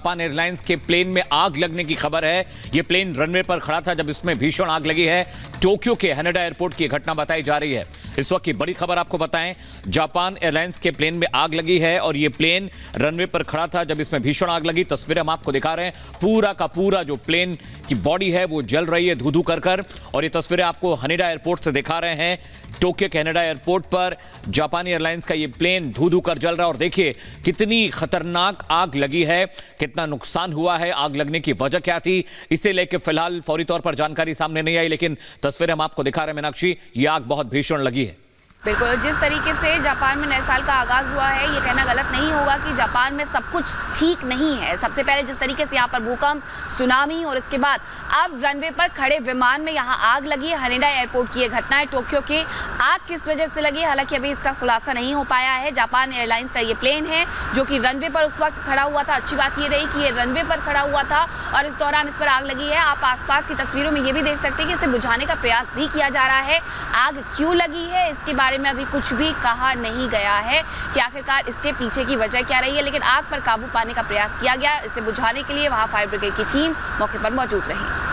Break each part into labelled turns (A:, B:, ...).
A: Japan airlines के plane में आग लगने की खबर है। यह प्लेन रनवे पर खड़ा था जब इसमें भीषण आग लगी है। टोक्यो के हैनेडा एयरपोर्ट की घटना बताई जा रही है। इस वक्त की बड़ी खबर आपको बताएं, जापान एयरलाइंस के प्लेन में आग लगी है और यह प्लेन रनवे पर खड़ा था जब इसमें भीषण आग लगी। तस्वीरें हम आपको दिखा रहे हैं, पूरा का पूरा जो प्लेन की बॉडी है वो जल रही है धू-धू कर। और ये तस्वीरें आपको हैनेडा एयरपोर्ट से दिखा रहे हैं। टोक्यो के हैनेडा एयरपोर्ट पर जापानी एयरलाइंस का ये प्लेन धू-धू कर जल रहा है और देखिए कितनी खतरनाक आग लगी है, कितना नुकसान हुआ है, आग लगने की वजह क्या थी, इसे लेकर फिलहाल फौरी तौर पर जानकारी सामने नहीं आई, लेकिन तस्वीरें हम आपको दिखा रहे हैं मीनाक्षी, ये आग बहुत भीषण लगी है।
B: बिल्कुल, जिस तरीके से जापान में नए साल का आगाज हुआ है, ये कहना गलत नहीं होगा कि जापान में सब कुछ ठीक नहीं है। सबसे पहले जिस तरीके से यहाँ पर भूकंप, सुनामी और इसके बाद अब रनवे पर खड़े विमान में यहाँ आग लगी है। हैनेडा एयरपोर्ट की ये घटना है। टोक्यो की आग किस वजह से लगी, हालांकि अभी इसका खुलासा नहीं हो पाया है। जापान एयरलाइंस का ये प्लेन है जो कि रनवे पर उस वक्त खड़ा हुआ था। अच्छी बात ये रही कि ये रनवे पर खड़ा हुआ था और इस दौरान इस पर आग लगी है। आप आसपास की तस्वीरों में ये भी देख सकते हैं कि इसे बुझाने का प्रयास भी किया जा रहा है। आग क्यों लगी है इसके बारे में अभी कुछ भी कहा नहीं गया है कि आखिरकार इसके पीछे की वजह क्या रही है, लेकिन आग पर काबू पाने का प्रयास किया गया। इसे बुझाने के लिए वहां फायर ब्रिगेड की टीम मौके पर मौजूद रही।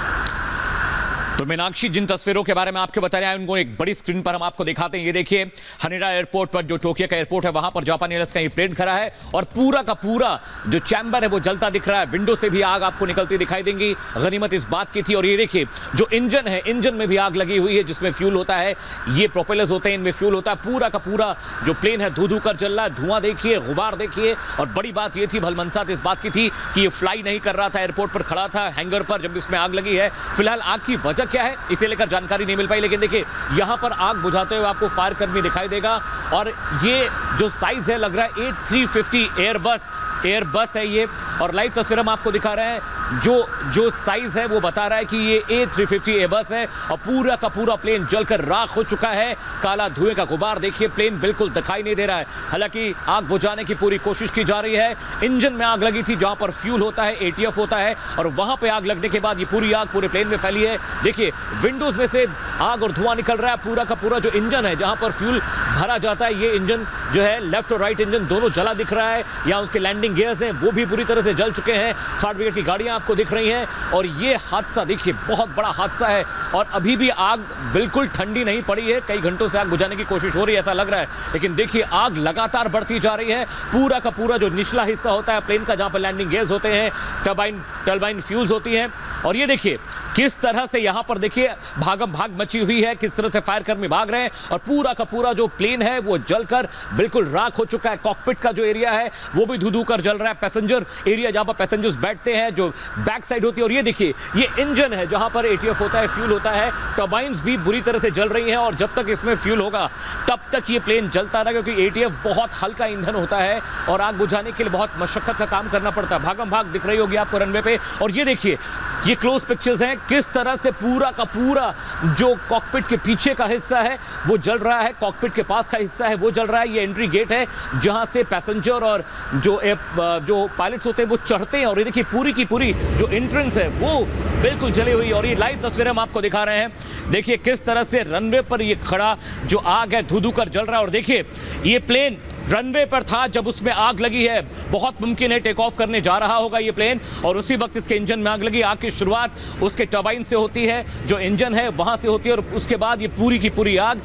A: तो मीनाक्षी, जिन तस्वीरों के बारे में आपको बता रहे हैं उनको एक बड़ी स्क्रीन पर हम आपको दिखाते हैं। ये देखिए हैनेडा एयरपोर्ट पर, जो टोक्यो का एयरपोर्ट है, वहां पर जापानी एयरलाइंस का ये प्लेन खड़ा है और पूरा का पूरा जो चैम्बर है वो जलता दिख रहा है। विंडो से भी आग आपको निकलती दिखाई देंगी। गनीमत इस बात की थी। और ये देखिए जो इंजन है, इंजन में भी आग लगी हुई है जिसमें फ्यूल होता है, ये प्रोपेलर्स होते हैं, इनमें फ्यूल होता है। पूरा का पूरा जो प्लेन है धू-धू कर जल रहा है। धुआं देखिए, गुबार देखिए। और बड़ी बात ये थी, भलमनसात इस बात की थी कि ये फ्लाई नहीं कर रहा था, एयरपोर्ट पर खड़ा था हैंगर पर जब इसमें आग लगी है। फिलहाल आग की वजह क्या है इसे लेकर जानकारी नहीं मिल पाई, लेकिन देखिए यहां पर आग बुझाते हुए आपको फायर कर्मी दिखाई देगा। और ये जो साइज है लग रहा है A350 एयरबस है ये। और लाइव तस्वीर हम आपको दिखा रहे हैं। जो साइज है वो बता रहा है कि ये A350 एयरबस है और पूरा का पूरा प्लेन जलकर राख हो चुका है। काला धुएं का गुबार देखिए, प्लेन बिल्कुल दिखाई नहीं दे रहा है। हालांकि आग बुझाने की पूरी कोशिश की जा रही है। इंजन में आग लगी थी जहां पर फ्यूल होता है, ATF होता है, और वहां पे आग लगने के बाद ये पूरी आग पूरे प्लेन में फैली है। देखिए विंडोज में से आग और धुआं निकल रहा है। पूरा का पूरा जो इंजन है जहां पर फ्यूल भरा जाता है, ये इंजन जो है लेफ्ट और राइट इंजन दोनों जला दिख रहा है। या उसके लैंडिंग गियर्स हैं वो भी पूरी तरह से जल चुके हैं। फायर ब्रिगेड की गाड़ियां आपको दिख रही हैं। और ये हादसा देखिए बहुत बड़ा हादसा है और अभी भी आग बिल्कुल ठंडी नहीं पड़ी है। कई घंटों से आग बुझाने की कोशिश हो रही है ऐसा लग रहा है, लेकिन देखिए आग लगातार बढ़ती जा रही है। पूरा का पूरा जो निचला हिस्सा होता है प्लेन का, जहां पर लैंडिंग गियर्स होते हैं, टर्बाइन फ्यूल्स होती हैं, और ये देखिए किस तरह से यहां पर देखिए भागम भाग मची हुई है, किस तरह से फायर कर्मी भाग रहे हैं। और पूरा का पूरा जो प्लेन है वो जलकर बिल्कुल राख हो चुका है। कॉकपिट का जो एरिया है वो भी धू-धू कर जल रहा है। पैसेंजर एरिया जहां पर पैसेंजर्स बैठते हैं, जो बैक साइड होती है, और ये देखिए ये इंजन है जहां पर ATF होता है, फ्यूल होता है। टर्बाइंस भी बुरी तरह से जल रही हैं और जब तक इसमें फ्यूल होगा तब तक ये प्लेन जलता रहेगा, क्योंकि ATF बहुत हल्का ईंधन होता है और आग बुझाने के लिए बहुत मशक्कत का काम करना पड़ता है। भागम भाग दिख रही होगी आपको रनवे पे। और ये देखिए ये क्लोज पिक्चर्स हैं, किस तरह से पूरा का पूरा जो कॉकपिट के पीछे का हिस्सा है वो जल रहा है, कॉकपिट के पास का हिस्सा है वो जल रहा है। ये एंट्री गेट है जहां से पैसेंजर और जो पायलट्स होते हैं वो चढ़ते हैं। और ये देखिए पूरी की पूरी जो एंट्रेंस है वो बिल्कुल जली हुई। और ये लाइव तस्वीरें हम आपको दिखा रहे हैं। देखिए किस तरह से रनवे पर ये खड़ा जो आग है धू-धू कर जल रहा है। और देखिए ये प्लेन रनवे पर था जब उसमें आग लगी है। बहुत मुमकिन है टेक ऑफ करने जा रहा होगा ये प्लेन और उसी वक्त इसके इंजन में आग लगी। आग की शुरुआत उसके टर्बाइन से होती है, जो इंजन है वहां से होती है, और उसके बाद ये पूरी की पूरी आग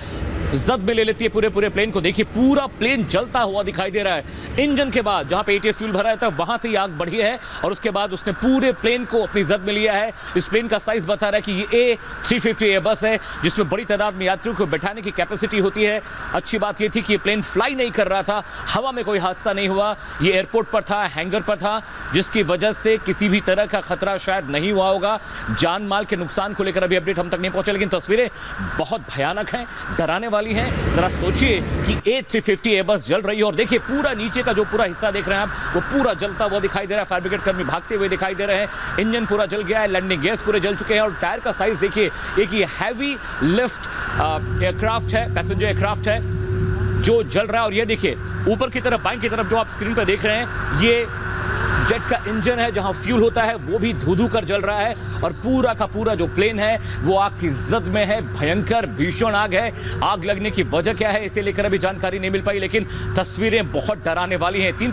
A: जद में ले लेती है पूरे प्लेन को। देखिए पूरा प्लेन जलता हुआ दिखाई दे रहा है। इंजन के बाद जहां पे ATF फ्यूल भरा रहता है वहां से ये आग बढ़ी है और उसके बाद उसने पूरे प्लेन को अपनी जद में लिया है। इस प्लेन का साइज बता रहा है कि ये A350 एयरबस है जिसमें बड़ी तादाद में यात्रियों को बैठाने की कैपेसिटी होती है। अच्छी बात यह थी कि ये प्लेन फ्लाई नहीं कर रहा था, हवा में कोई हादसा नहीं हुआ। ये एयरपोर्ट पर था, हैंगर पर था, जिसकी वजह से किसी भी तरह का खतरा शायद नहीं हुआ होगा। जान माल के नुकसान को लेकर अभी अपडेट हम तक नहीं पहुंचे, लेकिन तस्वीरें बहुत भयानक हैं, डराने वाली हैं। जरा सोचिए कि A350 एयरबस जल रही है और देखिए पूरा नीचे का जो पूरा हिस्सा देख रहे हैं आप वो पूरा जलता हुआ दिखाई दे रहा है। फायर ब्रिगेड कर्मी भागते हुए दिखाई दे रहे हैं। इंजन पूरा जल गया है, लैंडिंग गियर्स पूरे जल चुके हैं। और टायर का साइज देखिए, एक ये हैवी लिफ्ट एयरक्राफ्ट है, पैसेंजर एयरक्राफ्ट है जो जल रहा है। और ये देखिए ऊपर की तरफ, बाएं की तरफ जो आप स्क्रीन पर देख रहे हैं, ये जेट का इंजन है जहां फ्यूल होता है वो भी धू-धू कर जल रहा है। और पूरा का पूरा जो प्लेन है वो आग की जद में है। भयंकर भीषण आग है। आग लगने की वजह क्या है इसे लेकर अभी जानकारी नहीं मिल पाई, लेकिन तस्वीरें बहुत डराने वाली हैं। 3